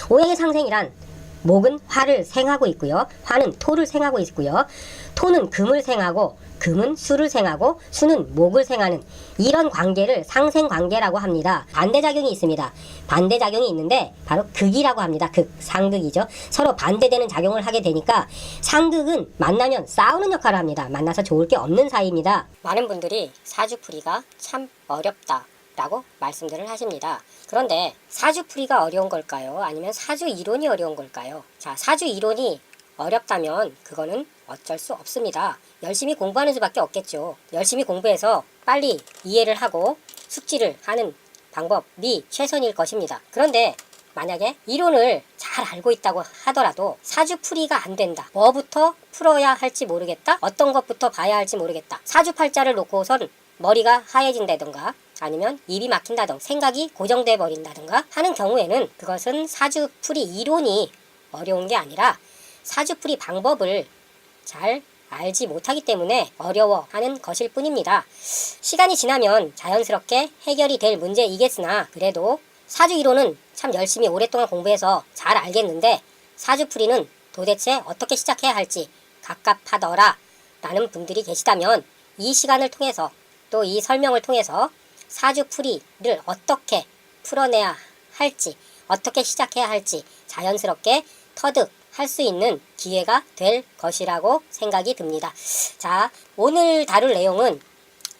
오행의 상생이란 목은 화를 생하고 있고요. 화는 토를 생하고 있고요. 토는 금을 생하고 금은 수를 생하고 수는 목을 생하는 이런 관계를 상생관계라고 합니다. 반대작용이 있습니다. 반대작용이 있는데 바로 극이라고 합니다. 극, 상극이죠. 서로 반대되는 작용을 하게 되니까 상극은 만나면 싸우는 역할을 합니다. 만나서 좋을 게 없는 사이입니다. 많은 분들이 사주풀이가 참 어렵다 라고 말씀들을 하십니다. 그런데 사주풀이가 어려운 걸까요? 아니면 사주이론이 어려운 걸까요? 자, 사주이론이 어렵다면 그거는 어쩔 수 없습니다. 열심히 공부하는 수밖에 없겠죠. 열심히 공부해서 빨리 이해를 하고 숙지를 하는 방법이 최선일 것입니다. 그런데 만약에 이론을 잘 알고 있다고 하더라도 사주풀이가 안 된다. 뭐부터 풀어야 할지 모르겠다. 어떤 것부터 봐야 할지 모르겠다. 사주팔자를 놓고선 머리가 하얘진다던가 아니면 입이 막힌다던가 생각이 고정돼 버린다던가 하는 경우에는 그것은 사주풀이 이론이 어려운 게 아니라 사주풀이 방법을 잘 알지 못하기 때문에 어려워하는 것일 뿐입니다. 시간이 지나면 자연스럽게 해결이 될 문제이겠으나 그래도 사주이론은 참 열심히 오랫동안 공부해서 잘 알겠는데 사주풀이는 도대체 어떻게 시작해야 할지 갑갑하더라 라는 분들이 계시다면 이 시간을 통해서 또 이 설명을 통해서 사주풀이를 어떻게 풀어내야 할지 어떻게 시작해야 할지 자연스럽게 터득할 수 있는 기회가 될 것이라고 생각이 듭니다. 자, 오늘 다룰 내용은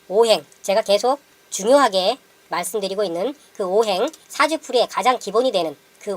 오행, 제가 계속 중요하게 말씀드리고 있는 그 오행, 사주풀이의 가장 기본이 되는 그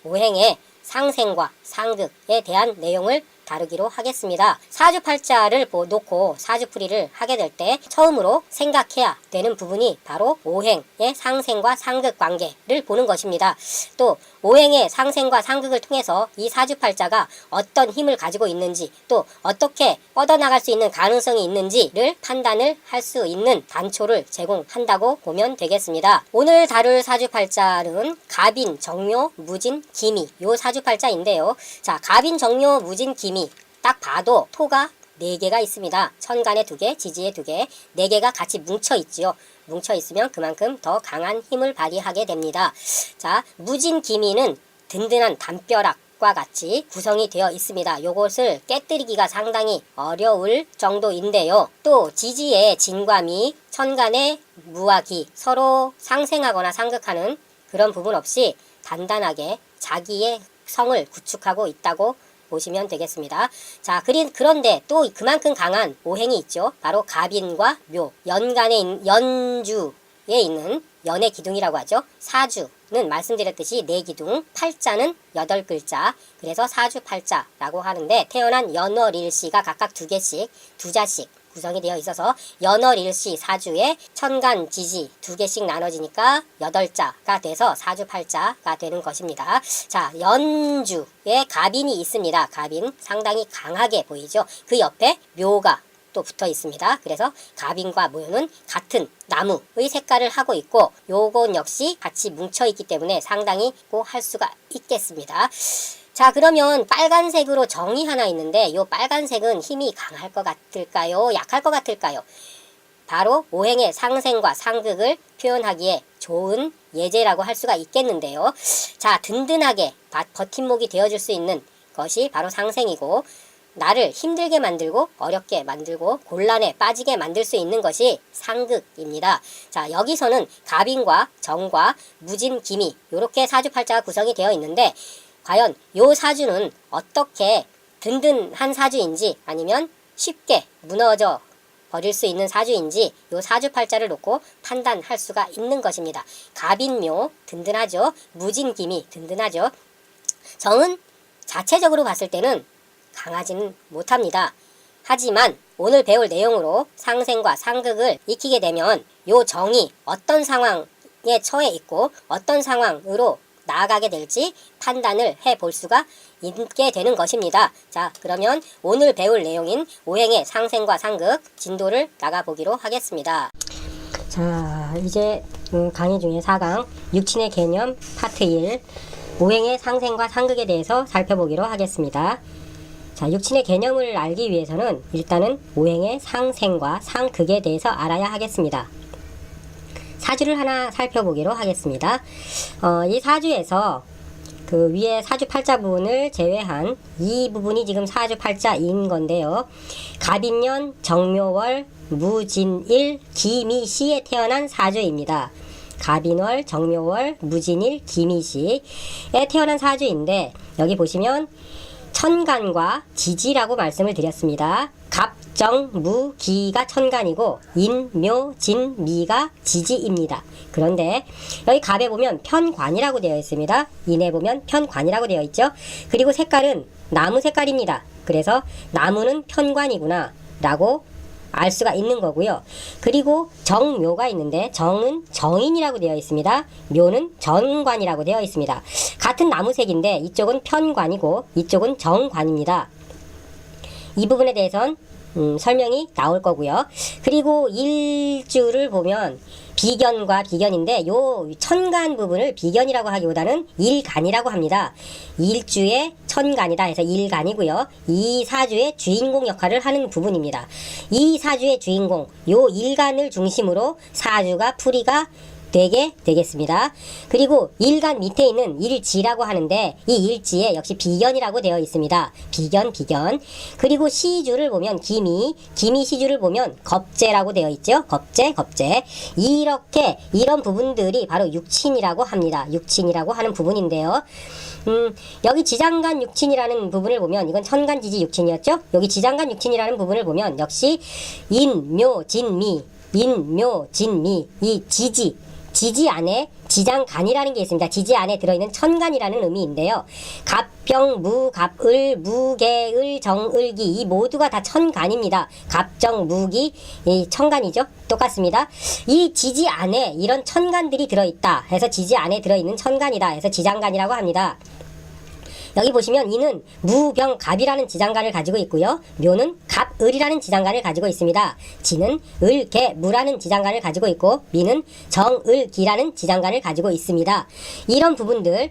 오행의 상생과 상극에 대한 내용을 다루기로 하겠습니다. 사주팔자를 놓고 사주풀이를 하게 될 때 처음으로 생각해야 되는 부분이 바로 오행의 상생과 상극 관계를 보는 것입니다. 또 오행의 상생과 상극을 통해서 이 사주팔자가 어떤 힘을 가지고 있는지 또 어떻게 뻗어나갈 수 있는 가능성이 있는지를 판단을 할 수 있는 단초를 제공한다고 보면 되겠습니다. 오늘 다룰 사주팔자는 갑인, 정묘, 무진, 기미 요 사주팔자인데요. 자, 갑인, 정묘, 무진, 기미 딱 봐도 토가 4개가 있습니다. 천간에 2개, 지지에 2개, 4개가 같이 뭉쳐 있지요. 뭉쳐 있으면 그만큼 더 강한 힘을 발휘하게 됩니다. 자, 무진 기미는 든든한 담벼락과 같이 구성이 되어 있습니다. 요것을 깨뜨리기가 상당히 어려울 정도인데요. 또 지지의 진과 미, 천간의 무와 기 서로 상생하거나 상극하는 그런 부분 없이 단단하게 자기의 성을 구축하고 있다고 보시면 되겠습니다. 자, 그런데 또 그만큼 강한 오행이 있죠. 바로 갑인과 묘, 연주에 있는 연의 기둥이라고 하죠. 사주는 말씀드렸듯이 4기둥, 팔자는 8글자, 그래서 사주팔자라고 하는데 태어난 연월일시가 각각 2개씩, 2자씩 구성이 되어 있어서 연월일시 사주에 천간, 지지 2개씩 나눠지니까 8자가 돼서 사주팔자가 되는 것입니다. 자, 연주에 갑인이 있습니다. 갑인 상당히 강하게 보이죠. 그 옆에 묘가 또 붙어 있습니다. 그래서 갑인과 묘는 같은 나무의 색깔을 하고 있고 요건 역시 같이 뭉쳐 있기 때문에 상당히 고 할 수가 있겠습니다. 자, 그러면 빨간색으로 정이 하나 있는데 이 빨간색은 힘이 강할 것 같을까요? 약할 것 같을까요? 바로 오행의 상생과 상극을 표현하기에 좋은 예제라고 할 수가 있겠는데요. 자, 든든하게 버팀목이 되어줄 수 있는 것이 바로 상생이고 나를 힘들게 만들고 어렵게 만들고 곤란에 빠지게 만들 수 있는 것이 상극입니다. 자, 여기서는 갑인과 정과 무진, 기미 이렇게 사주팔자가 구성이 되어 있는데 과연 요 사주는 어떻게 든든한 사주인지 아니면 쉽게 무너져 버릴 수 있는 사주인지 요 사주팔자를 놓고 판단할 수가 있는 것입니다. 갑인묘 든든하죠. 무진기미 든든하죠. 정은 자체적으로 봤을 때는 강하지는 못합니다. 하지만 오늘 배울 내용으로 상생과 상극을 익히게 되면 요 정이 어떤 상황에 처해 있고 어떤 상황으로 나아가게 될지 판단을 해볼 수가 있게 되는 것입니다. 자, 그러면 오늘 배울 내용인 오행의 상생과 상극 진도를 나가보기로 하겠습니다. 자, 이제 강의 중에 4강 육친의 개념 파트 1 오행의 상생과 상극에 대해서 살펴보기로 하겠습니다. 자, 육친의 개념을 알기 위해서는 일단은 오행의 상생과 상극에 대해서 알아야 하겠습니다. 사주를 하나 살펴보기로 하겠습니다. 이 사주에서 그 위에 사주팔자 부분을 제외한 이 부분이 지금 사주팔자인 건데요. 갑인년, 정묘월, 무진일, 기미시에 태어난 사주입니다. 갑인월, 정묘월, 무진일, 기미시에 태어난 사주인데 여기 보시면 천간과 지지라고 말씀을 드렸습니다. 갑, 정, 무, 기가 천간이고 인, 묘, 진, 미가 지지입니다. 그런데 여기 갑에 보면 편관이라고 되어 있습니다. 인에 보면 편관이라고 되어 있죠. 그리고 색깔은 나무 색깔입니다. 그래서 나무는 편관이구나 라고 알 수가 있는 거고요. 그리고 정묘가 있는데 정은 정인이라고 되어 있습니다. 묘는 정관이라고 되어 있습니다. 같은 나무색인데 이쪽은 편관이고 이쪽은 정관입니다. 이 부분에 대해선 설명이 나올 거고요. 그리고 일주를 보면 비견과 비견인데 요 천간 부분을 비견이라고 하기보다는 일간이라고 합니다. 일주의 천간이다 해서 일간이고요. 이 사주의 주인공 역할을 하는 부분입니다. 이 사주의 주인공 요 일간을 중심으로 사주가 풀이가 되게 되겠습니다. 그리고 일간 밑에 있는 일지라고 하는데 이 일지에 역시 비견이라고 되어 있습니다. 비견. 그리고 시주를 보면 기미 시주를 보면 겁재라고 되어 있죠. 겁재. 이렇게 이런 부분들이 바로 육친이라고 합니다. 육친이라고 하는 부분인데요. 여기 지장간 육친이라는 부분을 보면 이건 천간지지 육친이었죠. 여기 지장간 육친이라는 부분을 보면 역시 인묘진미 이 지지 안에 지장간이라는 게 있습니다. 지지 안에 들어있는 천간이라는 의미인데요. 갑병, 무, 갑을, 무계을, 정을기 이 모두가 다 천간입니다. 갑정, 무기 이 천간이죠. 똑같습니다. 이 지지 안에 이런 천간들이 들어있다 해서 지지 안에 들어있는 천간이다 해서 지장간이라고 합니다. 여기 보시면 이는 무병갑이라는 지장간을 가지고 있고요. 묘는 갑을이라는 지장간을 가지고 있습니다. 지는 을개무라는 지장간을 가지고 있고 미는 정을기라는 지장간을 가지고 있습니다. 이런 부분들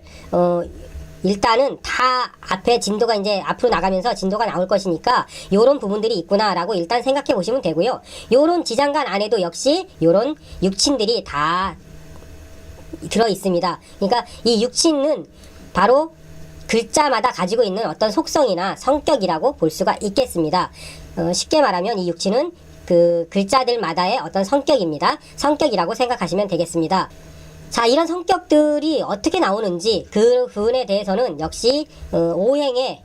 일단은 다 앞에 진도가 이제 앞으로 나가면서 진도가 나올 것이니까 요런 부분들이 있구나라고 일단 생각해 보시면 되고요. 요런 지장간 안에도 역시 요런 육친들이 다 들어 있습니다. 그러니까 이 육친은 바로 글자마다 가지고 있는 어떤 속성이나 성격이라고 볼 수가 있겠습니다. 쉽게 말하면 이 육친은 그 글자들마다의 어떤 성격입니다. 성격이라고 생각하시면 되겠습니다. 자, 이런 성격들이 어떻게 나오는지 그 부분에 대해서는 역시 오행의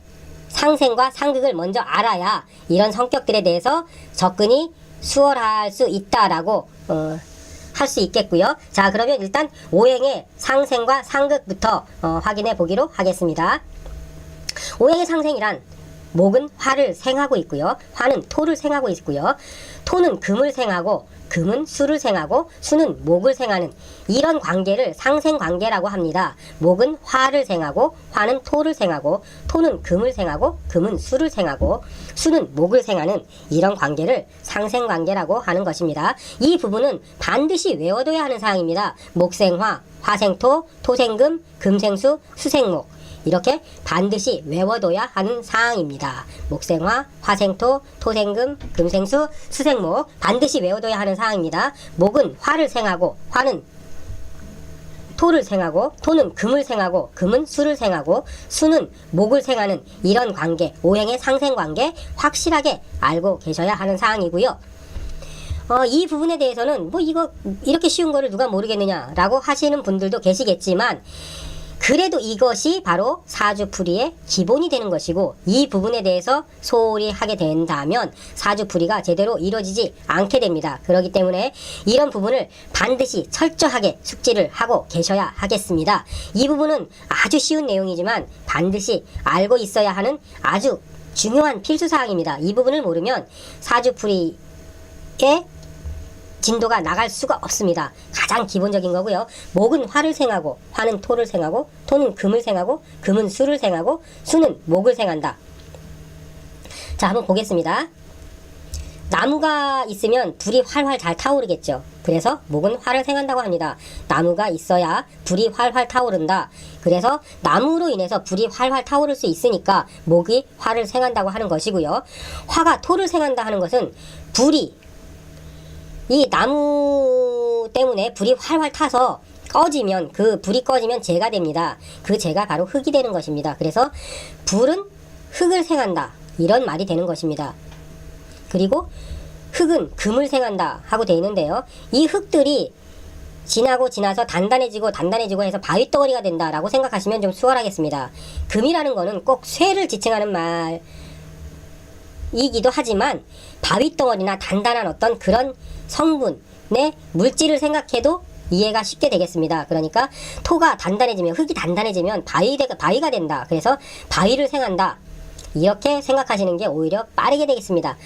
상생과 상극을 먼저 알아야 이런 성격들에 대해서 접근이 수월할 수 있다라고 할 수 있겠고요. 자, 그러면 일단 오행의 상생과 상극부터 확인해 보기로 하겠습니다. 오행의 상생이란 목은 화를 생하고 있고요. 화는 토를 생하고 있고요. 토는 금을 생하고 금은 수를 생하고 수는 목을 생하는 이런 관계를 상생관계라고 합니다. 목은 화를 생하고 화는 토를 생하고 토는 금을 생하고 금은 수를 생하고 수는 목을 생하는 이런 관계를 상생관계라고 하는 것입니다. 이 부분은 반드시 외워둬야 하는 사항입니다. 목생화, 화생토, 토생금, 금생수, 수생목 이렇게 반드시 외워둬야 하는 사항입니다. 목생화, 화생토, 토생금, 금생수, 수생목 반드시 외워둬야 하는 사항입니다. 목은 화를 생하고 화는 토를 생하고 토는 금을 생하고 금은 수를 생하고 수는 목을 생하는 이런 관계, 오행의 상생관계 확실하게 알고 계셔야 하는 사항이고요. 이 부분에 대해서는 뭐 이거 이렇게 쉬운 거를 누가 모르겠느냐라고 하시는 분들도 계시겠지만 그래도 이것이 바로 사주풀이의 기본이 되는 것이고 이 부분에 대해서 소홀히 하게 된다면 사주풀이가 제대로 이루어지지 않게 됩니다. 그렇기 때문에 이런 부분을 반드시 철저하게 숙지를 하고 계셔야 하겠습니다. 이 부분은 아주 쉬운 내용이지만 반드시 알고 있어야 하는 아주 중요한 필수사항입니다. 이 부분을 모르면 사주풀이의 진도가 나갈 수가 없습니다. 가장 기본적인 거고요. 목은 화를 생하고 화는 토를 생하고 토는 금을 생하고 금은 수를 생하고 수는 목을 생한다. 자, 한번 보겠습니다. 나무가 있으면 불이 활활 잘 타오르겠죠. 그래서 목은 화를 생한다고 합니다. 나무가 있어야 불이 활활 타오른다. 그래서 나무로 인해서 불이 활활 타오를 수 있으니까 목이 화를 생한다고 하는 것이고요. 화가 토를 생한다 하는 것은 불이 이 나무 때문에 불이 활활 타서 꺼지면, 그 불이 꺼지면 재가 됩니다. 그 재가 바로 흙이 되는 것입니다. 그래서 불은 흙을 생한다, 이런 말이 되는 것입니다. 그리고 흙은 금을 생한다 하고 되어 있는데요. 이 흙들이 지나서 단단해지고 해서 바위덩어리가 된다라고 생각하시면 좀 수월하겠습니다. 금이라는 거는 꼭 쇠를 지칭하는 말이기도 하지만 바위덩어리나 단단한 어떤 그런 성분의 물질을 생각해도 이해가 쉽게 되겠습니다. 그러니까 토가 단단해지면, 흙이 단단해지면 바위가 된다. 그래서 바위를 생한다, 이렇게 생각하시는 게 오히려 빠르게 되겠습니다.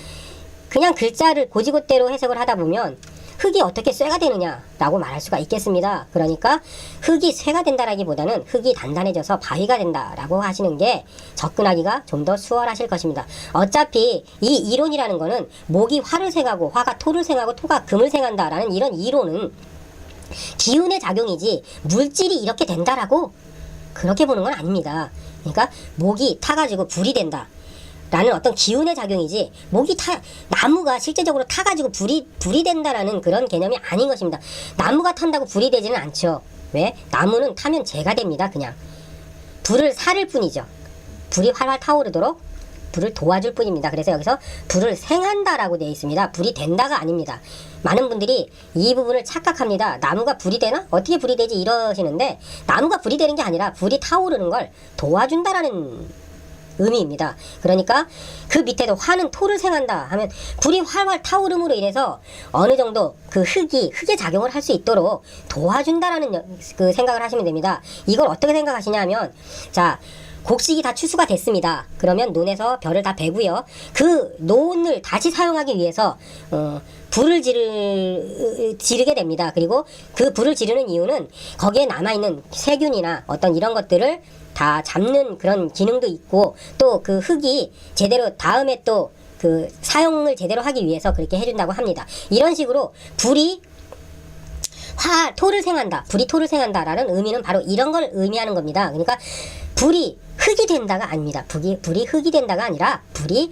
그냥 글자를 고지고대로 해석을 하다 보면 흙이 어떻게 쇠가 되느냐라고 말할 수가 있겠습니다. 그러니까 흙이 쇠가 된다라기보다는 흙이 단단해져서 바위가 된다라고 하시는 게 접근하기가 좀 더 수월하실 것입니다. 어차피 이 이론이라는 거는 목이 화를 생하고 화가 토를 생하고 토가 금을 생한다라는 이런 이론은 기운의 작용이지 물질이 이렇게 된다라고 그렇게 보는 건 아닙니다. 그러니까 목이 타가지고 불이 된다 라는 어떤 기운의 작용이지, 나무가 실제적으로 타가지고 불이 된다라는 그런 개념이 아닌 것입니다. 나무가 탄다고 불이 되지는 않죠. 왜? 나무는 타면 재가 됩니다. 그냥 불을 살을 뿐이죠. 불이 활활 타오르도록 불을 도와줄 뿐입니다. 그래서 여기서 불을 생한다라고 되어 있습니다. 불이 된다가 아닙니다. 많은 분들이 이 부분을 착각합니다. 나무가 불이 되나? 어떻게 불이 되지? 이러시는데, 나무가 불이 되는 게 아니라 불이 타오르는 걸 도와준다라는 의미입니다. 그러니까 그 밑에도 화는 토를 생한다 하면 불이 활활 타오름으로 인해서 어느 정도 그 흙의 작용을 할 수 있도록 도와준다라는 그 생각을 하시면 됩니다. 이걸 어떻게 생각하시냐면, 자, 곡식이 다 추수가 됐습니다. 그러면 논에서 벼를 다 베고요. 그 논을 다시 사용하기 위해서 불을 지르게 됩니다. 그리고 그 불을 지르는 이유는 거기에 남아있는 세균이나 어떤 이런 것들을 다 잡는 그런 기능도 있고, 또 그 흙이 제대로 다음에 또 그 사용을 제대로 하기 위해서 그렇게 해준다고 합니다. 이런 식으로 불이 토를 생한다라는 의미는 바로 이런 걸 의미하는 겁니다. 그러니까 불이 흙이 된다가 아닙니다. 불이 흙이 된다가 아니라 불이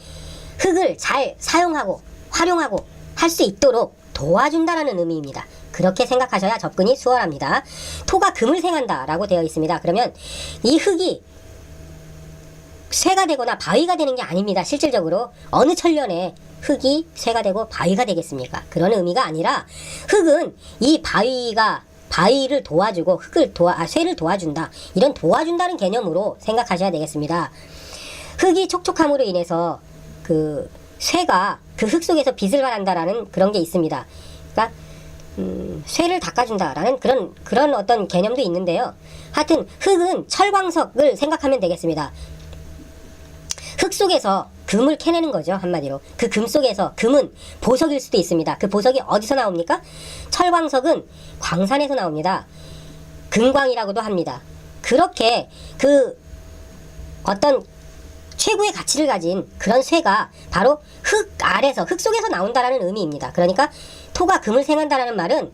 흙을 잘 사용하고 활용하고 할 수 있도록 도와준다라는 의미입니다. 그렇게 생각하셔야 접근이 수월합니다. 토가 금을 생한다라고 되어 있습니다. 그러면 이 흙이 쇠가 되거나 바위가 되는 게 아닙니다. 실질적으로 어느 천년에 흙이 쇠가 되고 바위가 되겠습니까? 그런 의미가 아니라, 흙은 이 바위를 도와주고 쇠를 도와준다, 이런 도와준다는 개념으로 생각하셔야 되겠습니다. 흙이 촉촉함으로 인해서 그 쇠가 그 흙 속에서 빛을 발한다라는 그런 게 있습니다. 그러니까 쇠를 닦아준다라는 그런 어떤 개념도 있는데요. 하여튼 흙은 철광석을 생각하면 되겠습니다. 흙 속에서 금을 캐내는 거죠, 한마디로. 그 금 속에서, 금은 보석일 수도 있습니다. 그 보석이 어디서 나옵니까? 철광석은 광산에서 나옵니다. 금광이라고도 합니다. 그렇게 그 어떤 최고의 가치를 가진 그런 쇠가 바로 흙 속에서 나온다라는 의미입니다. 그러니까 토가 금을 생한다라는 말은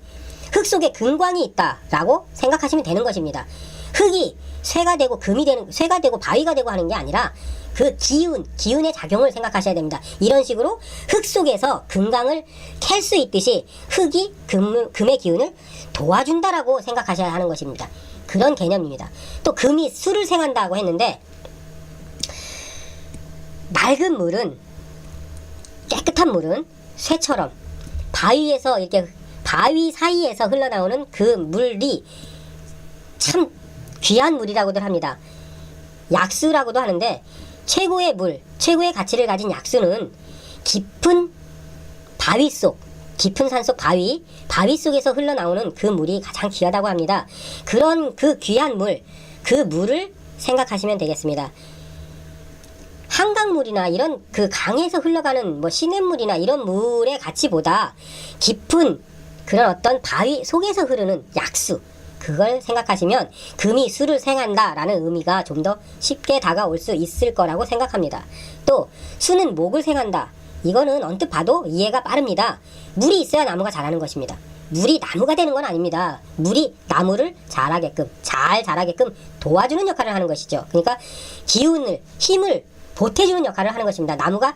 흙 속에 금광이 있다라고 생각하시면 되는 것입니다. 흙이 쇠가 되고 쇠가 되고 바위가 되고 하는 게 아니라 그 기운의 작용을 생각하셔야 됩니다. 이런 식으로 흙 속에서 금강을 캘 수 있듯이 흙이 금의 기운을 도와준다라고 생각하셔야 하는 것입니다. 그런 개념입니다. 또 금이 수를 생한다고 했는데, 맑은 물은, 깨끗한 물은 쇠처럼 바위에서 이렇게 바위 사이에서 흘러나오는 그 물이 참 귀한 물이라고들 합니다. 약수라고도 하는데, 최고의 가치를 가진 약수는 깊은 산속 바위 속에서 흘러나오는 그 물이 가장 귀하다고 합니다. 그런 그 귀한 그 물을 생각하시면 되겠습니다. 한강물이나 이런 그 강에서 흘러가는 시냇물이나 이런 물의 가치보다 깊은 그런 어떤 바위 속에서 흐르는 약수, 그걸 생각하시면 금이 수를 생한다라는 의미가 좀 더 쉽게 다가올 수 있을 거라고 생각합니다. 또 수는 목을 생한다. 이거는 언뜻 봐도 이해가 빠릅니다. 물이 있어야 나무가 자라는 것입니다. 물이 나무가 되는 건 아닙니다. 물이 나무를 잘 자라게끔 도와주는 역할을 하는 것이죠. 그러니까 힘을 보태주는 역할을 하는 것입니다. 나무가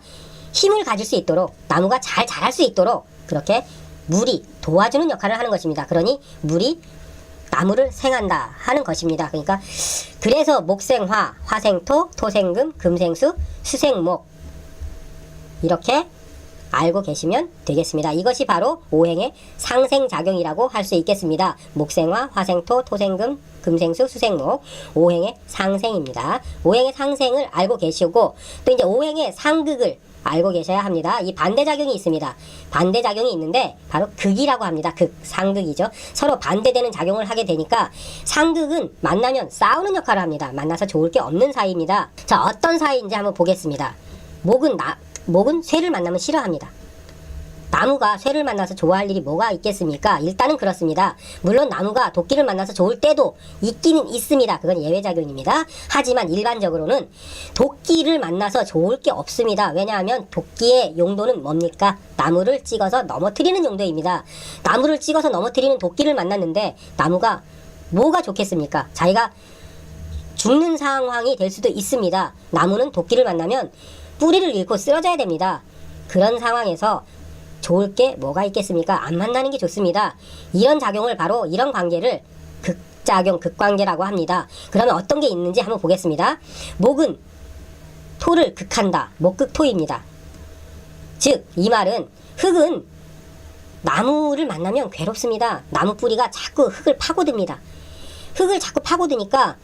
힘을 가질 수 있도록, 나무가 잘 자랄 수 있도록 그렇게 물이 도와주는 역할을 하는 것입니다. 그러니 물이 나무를 생한다 하는 것입니다. 그러니까 그래서 목생화, 화생토, 토생금, 금생수, 수생목 이렇게 알고 계시면 되겠습니다. 이것이 바로 오행의 상생작용이라고 할 수 있겠습니다. 목생화, 화생토, 토생금, 금생수, 수생목 오행의 상생입니다. 오행의 상생을 알고 계시고 또 이제 오행의 상극을 알고 계셔야 합니다. 이 반대작용이 있습니다. 반대작용이 있는데 바로 극이라고 합니다. 극, 상극이죠. 서로 반대되는 작용을 하게 되니까 상극은 만나면 싸우는 역할을 합니다. 만나서 좋을 게 없는 사이입니다. 자, 어떤 사이인지 한번 보겠습니다. 목은 쇠를 만나면 싫어합니다. 나무가 쇠를 만나서 좋아할 일이 뭐가 있겠습니까? 일단은 그렇습니다. 물론 나무가 도끼를 만나서 좋을 때도 있기는 있습니다. 그건 예외작용입니다. 하지만 일반적으로는 도끼를 만나서 좋을 게 없습니다. 왜냐하면 도끼의 용도는 뭡니까? 나무를 찍어서 넘어뜨리는 용도입니다. 나무를 찍어서 넘어뜨리는 도끼를 만났는데 나무가 뭐가 좋겠습니까? 자기가 죽는 상황이 될 수도 있습니다. 나무는 도끼를 만나면 뿌리를 잃고 쓰러져야 됩니다. 그런 상황에서 좋을 게 뭐가 있겠습니까? 안 만나는 게 좋습니다. 이런 작용을 바로 이런 관계를 극작용, 극관계라고 합니다. 그러면 어떤 게 있는지 한번 보겠습니다. 목은 토를 극한다. 목극토입니다. 즉, 이 말은 흙은 나무를 만나면 괴롭습니다. 나무 뿌리가 자꾸 흙을 파고듭니다. 흙을 자꾸 파고드니까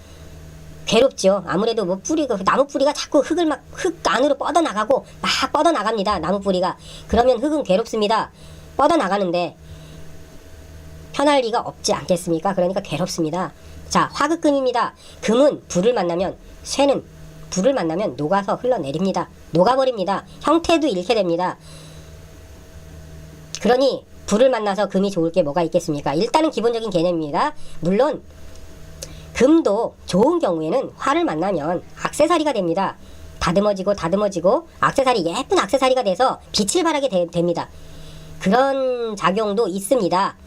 괴롭죠. 아무래도 뭐 나무 뿌리가 자꾸 흙 안으로 뻗어나가고 막 뻗어나갑니다. 나무 뿌리가. 그러면 흙은 괴롭습니다. 뻗어나가는데 편할 리가 없지 않겠습니까? 그러니까 괴롭습니다. 자, 화극금입니다. 금은 불을 만나면, 쇠는 불을 만나면 녹아서 흘러내립니다. 녹아버립니다. 형태도 잃게 됩니다. 그러니 불을 만나서 금이 좋을 게 뭐가 있겠습니까? 일단은 기본적인 개념입니다. 물론 금도 좋은 경우에는 화를 만나면 액세서리가 됩니다. 다듬어지고 예쁜 액세서리가 돼서 빛을 발하게 됩니다. 그런 작용도 있습니다.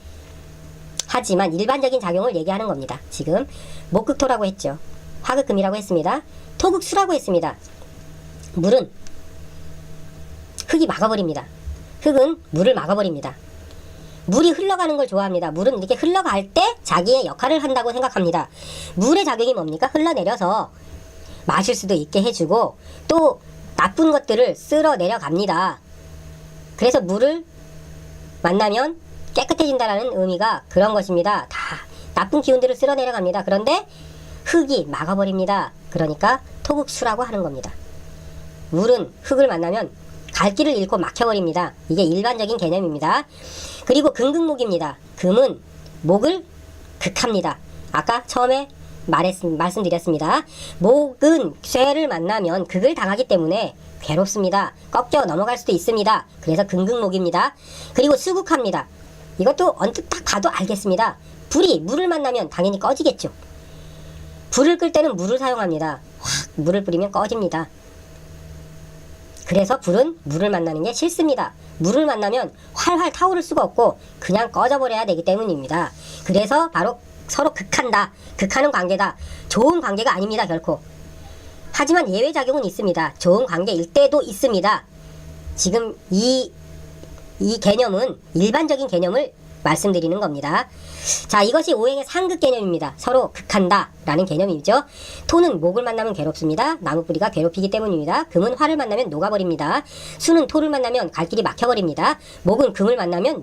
하지만 일반적인 작용을 얘기하는 겁니다. 지금 목극토라고 했죠. 화극금이라고 했습니다. 토극수라고 했습니다. 물은 흙이 막아버립니다. 흙은 물을 막아버립니다. 물이 흘러가는 걸 좋아합니다. 물은 이렇게 흘러갈 때 자기의 역할을 한다고 생각합니다. 물의 작용이 뭡니까? 흘러내려서 마실 수도 있게 해주고 또 나쁜 것들을 쓸어 내려갑니다. 그래서 물을 만나면 깨끗해진다는 의미가 그런 것입니다. 다 나쁜 기운들을 쓸어 내려갑니다. 그런데 흙이 막아버립니다. 그러니까 토극수라고 하는 겁니다. 물은 흙을 만나면 갈 길을 잃고 막혀버립니다. 이게 일반적인 개념입니다. 그리고 금극목입니다. 금은 목을 극합니다. 아까 처음에 말씀드렸습니다. 목은 쇠를 만나면 극을 당하기 때문에 괴롭습니다. 꺾여 넘어갈 수도 있습니다. 그래서 금극목입니다. 그리고 수극합니다. 이것도 언뜻 딱 봐도 알겠습니다. 불이 물을 만나면 당연히 꺼지겠죠. 불을 끌 때는 물을 사용합니다. 확 물을 뿌리면 꺼집니다. 그래서 불은 물을 만나는 게 싫습니다. 물을 만나면 활활 타오를 수가 없고 그냥 꺼져버려야 되기 때문입니다. 그래서 바로 서로 극한다. 극하는 관계다. 좋은 관계가 아닙니다. 결코. 하지만 예외작용은 있습니다. 좋은 관계일 때도 있습니다. 지금 이 개념은 일반적인 개념을 말씀드리는 겁니다. 자, 이것이 오행의 상극 개념입니다. 서로 극한다 라는 개념이죠. 토는 목을 만나면 괴롭습니다. 나무 뿌리가 괴롭히기 때문입니다. 금은 화를 만나면 녹아버립니다. 수는 토를 만나면 갈 길이 막혀버립니다. 목은 금을 만나면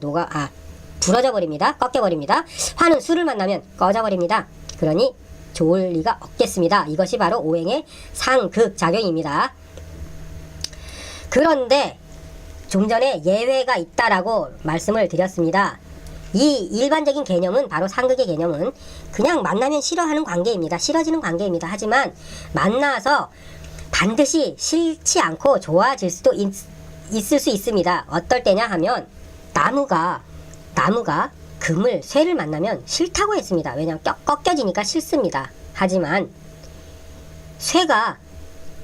부러져 버립니다. 꺾여버립니다. 화는 수를 만나면 꺼져버립니다. 그러니 좋을 리가 없겠습니다. 이것이 바로 오행의 상극 작용입니다. 그런데 좀 전에 예외가 있다라고 말씀을 드렸습니다. 이 일반적인 개념은 바로 상극의 개념은 그냥 만나면 싫어하는 관계입니다. 싫어지는 관계입니다. 하지만 만나서 반드시 싫지 않고 좋아질 수도 있을 수 있습니다. 어떨 때냐 하면 나무가 금을 쇠를 만나면 싫다고 했습니다. 왜냐하면 꺾여지니까 싫습니다. 하지만 쇠가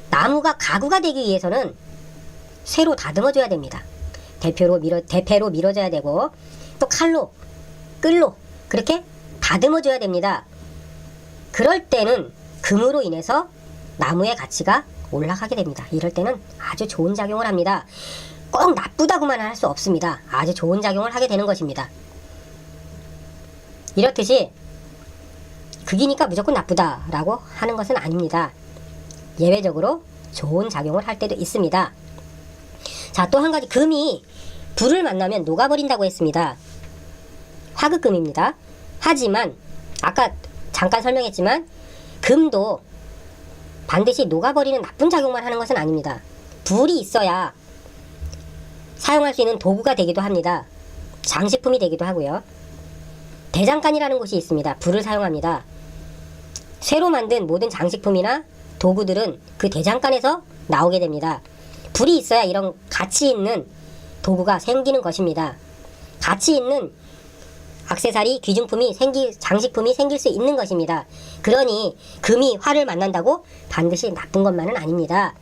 나무가 가구가 되기 위해서는 쇠로 다듬어줘야 됩니다. 대패로 밀어줘야 되고 또 칼로 끌로 그렇게 다듬어줘야 됩니다. 그럴 때는 금으로 인해서 나무의 가치가 올라가게 됩니다. 이럴 때는 아주 좋은 작용을 합니다. 꼭 나쁘다고만 할 수 없습니다. 아주 좋은 작용을 하게 되는 것입니다. 이렇듯이 극이니까 무조건 나쁘다라고 하는 것은 아닙니다. 예외적으로 좋은 작용을 할 때도 있습니다. 자, 또 한 가지, 금이 불을 만나면 녹아버린다고 했습니다. 화극금입니다. 하지만 아까 잠깐 설명했지만 금도 반드시 녹아버리는 나쁜 작용만 하는 것은 아닙니다. 불이 있어야 사용할 수 있는 도구가 되기도 합니다. 장식품이 되기도 하고요. 대장간이라는 곳이 있습니다. 불을 사용합니다. 쇠로 만든 모든 장식품이나 도구들은 그 대장간에서 나오게 됩니다. 불이 있어야 이런 가치 있는 도구가 생기는 것입니다. 가치 있는 액세서리, 귀중품이 장식품이 생길 수 있는 것입니다. 그러니 금이 화를 만난다고 반드시 나쁜 것만은 아닙니다.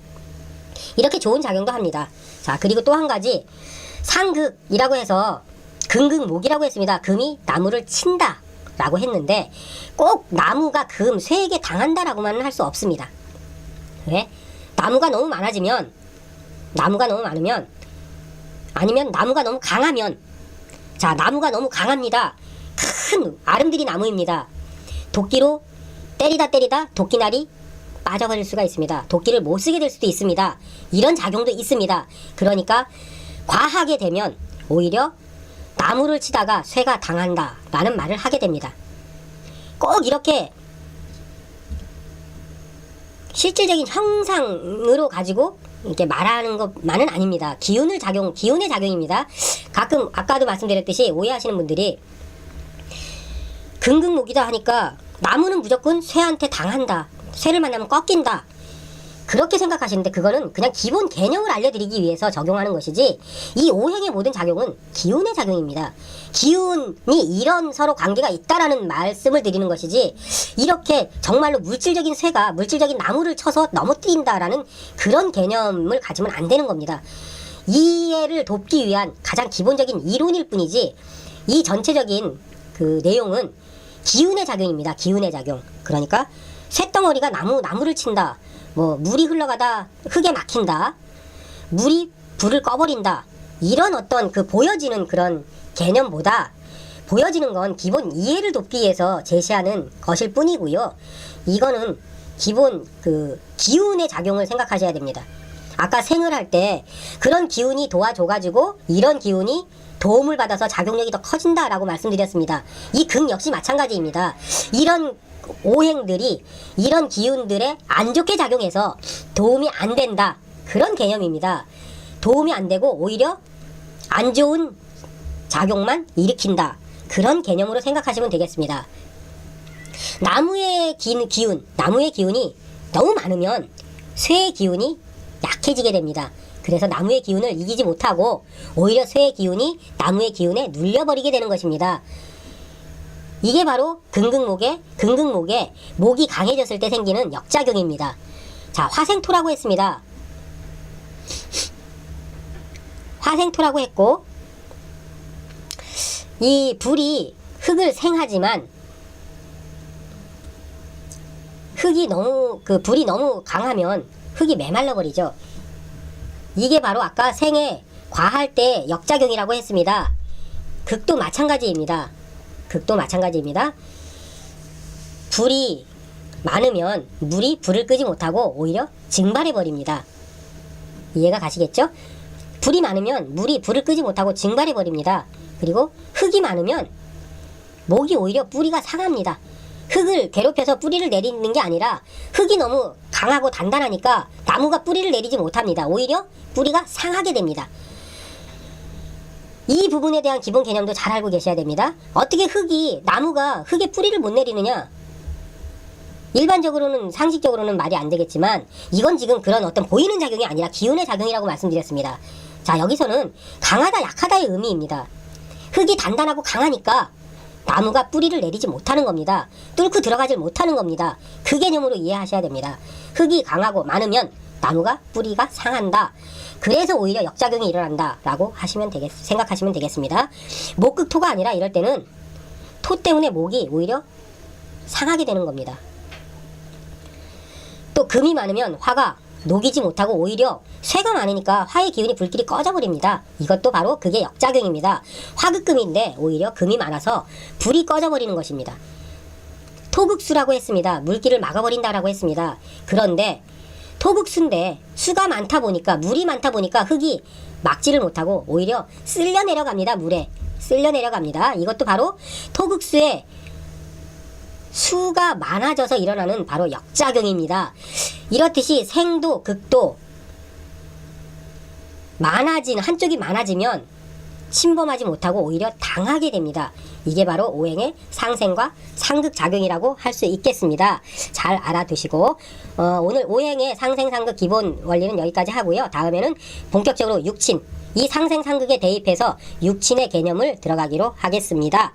이렇게 좋은 작용도 합니다. 자, 그리고 또 한 가지, 상극이라고 해서 금극목이라고 했습니다. 금이 나무를 친다 라고 했는데 꼭 나무가 쇠에게 당한다라고만은 할 수 없습니다. 왜? 나무가 너무 많으면 아니면 나무가 너무 강하면, 자, 나무가 너무 강합니다. 큰 아름드리 나무입니다. 도끼로 때리다 도끼날이 빠져버릴 수가 있습니다. 도끼를 못 쓰게 될 수도 있습니다. 이런 작용도 있습니다. 그러니까 과하게 되면 오히려 나무를 치다가 쇠가 당한다 라는 말을 하게 됩니다. 꼭 이렇게 실질적인 형상으로 가지고 이렇게 말하는 것만은 아닙니다. 기운의 작용입니다. 가끔 아까도 말씀드렸듯이 오해하시는 분들이 금극목이다 하니까 나무는 무조건 쇠한테 당한다, 쇠를 만나면 꺾인다, 그렇게 생각하시는데 그거는 그냥 기본 개념을 알려드리기 위해서 적용하는 것이지, 이 오행의 모든 작용은 기운의 작용입니다. 기운이 이런 서로 관계가 있다라는 말씀을 드리는 것이지, 이렇게 정말로 물질적인 쇠가 물질적인 나무를 쳐서 넘어뜨린다라는 그런 개념을 가지면 안 되는 겁니다. 이해를 돕기 위한 가장 기본적인 이론일 뿐이지, 이 전체적인 그 내용은 기운의 작용입니다. 기운의 작용. 그러니까 쇳덩어리가 나무를 친다, 물이 흘러가다 흙에 막힌다, 물이 불을 꺼버린다, 이런 어떤 그 보여지는 그런 개념보다 보여지는 건 기본 이해를 돕기 위해서 제시하는 것일 뿐이고요. 이거는 기본 그 기운의 작용을 생각하셔야 됩니다. 아까 생을 할 때 그런 기운이 도와줘가지고 이런 기운이 도움을 받아서 작용력이 더 커진다라고 말씀드렸습니다. 이 금 역시 마찬가지입니다. 이런 오행들이 이런 기운들에 안 좋게 작용해서 도움이 안 된다, 그런 개념입니다. 도움이 안 되고 오히려 안 좋은 작용만 일으킨다, 그런 개념으로 생각하시면 되겠습니다. 나무의 기운이 너무 많으면 쇠의 기운이 약해지게 됩니다. 그래서 나무의 기운을 이기지 못하고 오히려 쇠의 기운이 나무의 기운에 눌려버리게 되는 것입니다. 이게 바로 금극목의 목이 강해졌을 때 생기는 역작용입니다. 자, 화생토라고 했습니다. 화생토라고 했고, 이 불이 흙을 생하지만 불이 너무 강하면 흙이 메말라 버리죠. 이게 바로 아까 생에 과할 때 역작용이라고 했습니다. 극도 마찬가지입니다. 불이 많으면 물이 불을 끄지 못하고 오히려 증발해 버립니다. 이해가 가시겠죠? 불이 많으면 물이 불을 끄지 못하고 증발해 버립니다. 그리고 흙이 많으면 목이 오히려 뿌리가 상합니다. 흙을 괴롭혀서 뿌리를 내리는 게 아니라 흙이 너무 강하고 단단하니까 나무가 뿌리를 내리지 못합니다. 오히려 뿌리가 상하게 됩니다. 이 부분에 대한 기본 개념도 잘 알고 계셔야 됩니다. 어떻게 나무가 흙에 뿌리를 못 내리느냐? 일반적으로는, 상식적으로는 말이 안 되겠지만 이건 지금 그런 어떤 보이는 작용이 아니라 기운의 작용이라고 말씀드렸습니다. 자, 여기서는 강하다 약하다의 의미입니다. 흙이 단단하고 강하니까 나무가 뿌리를 내리지 못하는 겁니다. 뚫고 들어가질 못하는 겁니다. 그 개념으로 이해하셔야 됩니다. 흙이 강하고 많으면 나무가 뿌리가 상한다. 그래서 오히려 역작용이 일어난다 라고 생각하시면 되겠습니다. 목극토가 아니라 이럴 때는 토 때문에 목이 오히려 상하게 되는 겁니다. 또 금이 많으면 화가 녹이지 못하고 오히려 쇠가 많으니까 화의 기운이 불길이 꺼져버립니다. 이것도 바로 그게 역작용입니다. 화극금인데 오히려 금이 많아서 불이 꺼져버리는 것입니다. 토극수라고 했습니다. 물기를 막아버린다라고 했습니다. 그런데 토극수인데 수가 많다 보니까, 물이 많다 보니까 흙이 막지를 못하고 오히려 쓸려 내려갑니다. 물에 쓸려 내려갑니다. 이것도 바로 토극수의 수가 많아져서 일어나는 바로 역작용입니다. 이렇듯이 생도 극도 한쪽이 많아지면 침범하지 못하고 오히려 당하게 됩니다. 이게 바로 오행의 상생과 상극작용이라고 할 수 있겠습니다. 잘 알아두시고 오늘 오행의 상생상극 기본 원리는 여기까지 하고요. 다음에는 본격적으로 육친, 이 상생상극에 대입해서 육친의 개념을 들어가기로 하겠습니다.